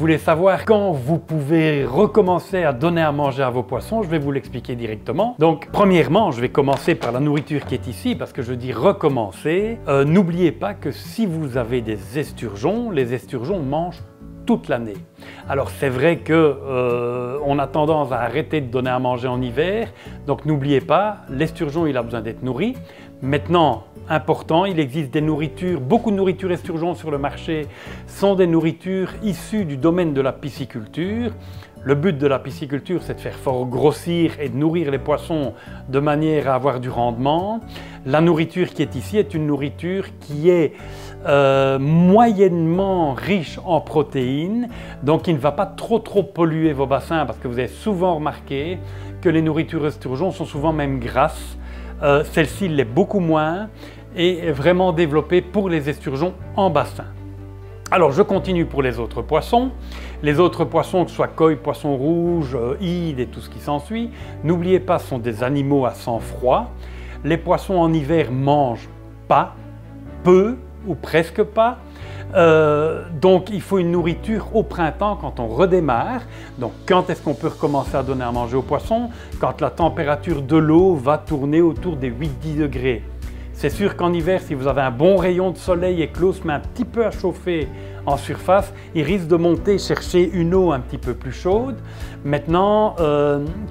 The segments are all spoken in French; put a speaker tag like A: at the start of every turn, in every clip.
A: voulez savoir quand vous pouvez recommencer à donner à manger à vos poissons, je vais vous l'expliquer directement. Donc, premièrement, je vais commencer par la nourriture qui est ici, parce que je dis recommencer. N'oubliez pas que si vous avez des esturgeons, les esturgeons mangent toute l'année. Alors c'est vrai que on a tendance à arrêter de donner à manger en hiver, donc n'oubliez pas, l'esturgeon il a besoin d'être nourri. Maintenant, important, il existe des nourritures, beaucoup de nourritures esturgeons sur le marché sont des nourritures issues du domaine de la pisciculture. Le but de la pisciculture, c'est de faire fort grossir et de nourrir les poissons de manière à avoir du rendement. La nourriture qui est ici est une nourriture qui est moyennement riche en protéines, donc qui ne va pas trop polluer vos bassins, parce que vous avez souvent remarqué que les nourritures esturgeons sont souvent même grasses. Celle-ci l'est beaucoup moins et est vraiment développée pour les esturgeons en bassin. Alors je continue pour les autres poissons. Les autres poissons, que ce soit koi, poisson rouge, hide et tout ce qui s'ensuit, n'oubliez pas, ce sont des animaux à sang froid. Les poissons en hiver mangent pas, peu ou presque pas. Donc il faut une nourriture au printemps quand on redémarre. Donc quand est-ce qu'on peut recommencer à donner à manger aux poissons? Quand la température de l'eau va tourner autour des 8-10 degrés. C'est sûr qu'en hiver, si vous avez un bon rayon de soleil et que l'eau se met un petit peu à chauffer en surface, il risque de monter chercher une eau un petit peu plus chaude. Maintenant,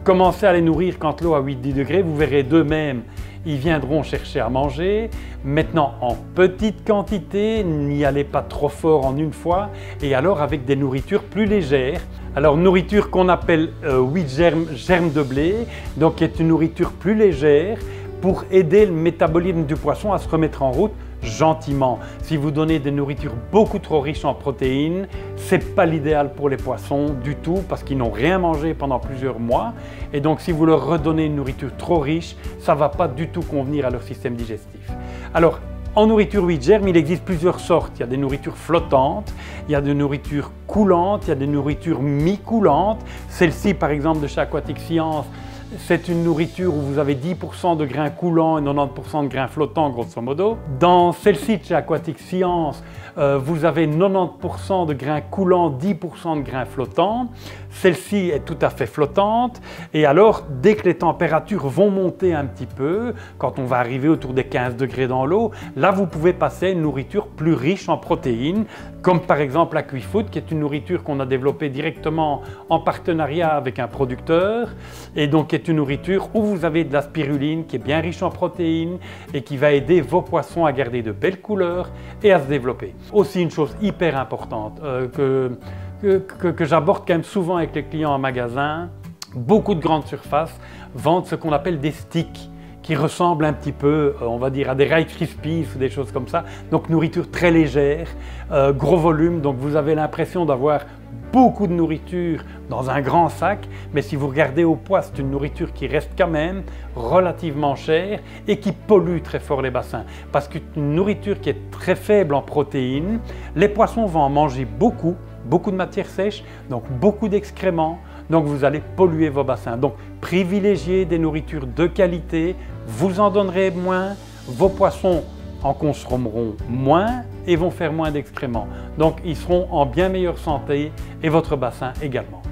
A: commencez à les nourrir quand l'eau a 8-10 degrés, vous verrez d'eux-mêmes, ils viendront chercher à manger. Maintenant, en petite quantité, n'y allez pas trop fort en une fois, et alors avec des nourritures plus légères. Alors, nourriture qu'on appelle wheat germe de blé, donc qui est une nourriture plus légère, pour aider le métabolisme du poisson à se remettre en route gentiment. Si vous donnez des nourritures beaucoup trop riches en protéines, ce n'est pas l'idéal pour les poissons du tout, parce qu'ils n'ont rien mangé pendant plusieurs mois. Et donc si vous leur redonnez une nourriture trop riche, ça ne va pas du tout convenir à leur système digestif. Alors, en nourriture wheat germe, il existe plusieurs sortes. Il y a des nourritures flottantes, il y a des nourritures coulantes, il y a des nourritures mi-coulantes. Celle-ci, par exemple, de chez Aquatic Science, c'est une nourriture où vous avez 10% de grains coulants et 90% de grains flottants, grosso modo. Dans celle-ci de chez Aquatic Science, vous avez 90% de grains coulants, 10% de grains flottants. Celle-ci est tout à fait flottante. Et alors, dès que les températures vont monter un petit peu, quand on va arriver autour des 15 degrés dans l'eau, là, vous pouvez passer à une nourriture plus riche en protéines, comme par exemple l'AquiFood, qui est une nourriture qu'on a développée directement en partenariat avec un producteur, et donc qui est une nourriture où vous avez de la spiruline qui est bien riche en protéines et qui va aider vos poissons à garder de belles couleurs et à se développer. Aussi une chose hyper importante que j'aborde quand même souvent avec les clients en magasin, beaucoup de grandes surfaces vendent ce qu'on appelle des sticks qui ressemblent un petit peu, on va dire, à des Rice Krispies ou des choses comme ça. Donc nourriture très légère, gros volume, donc vous avez l'impression d'avoir beaucoup de nourriture dans un grand sac, mais si vous regardez au poids, c'est une nourriture qui reste quand même relativement chère et qui pollue très fort les bassins. Parce qu'une nourriture qui est très faible en protéines, les poissons vont en manger beaucoup de matière sèche, donc beaucoup d'excréments, donc vous allez polluer vos bassins. Donc privilégiez des nourritures de qualité, vous en donnerez moins, vos poissons en consommeront moins et vont faire moins d'excréments. Donc ils seront en bien meilleure santé et votre bassin également.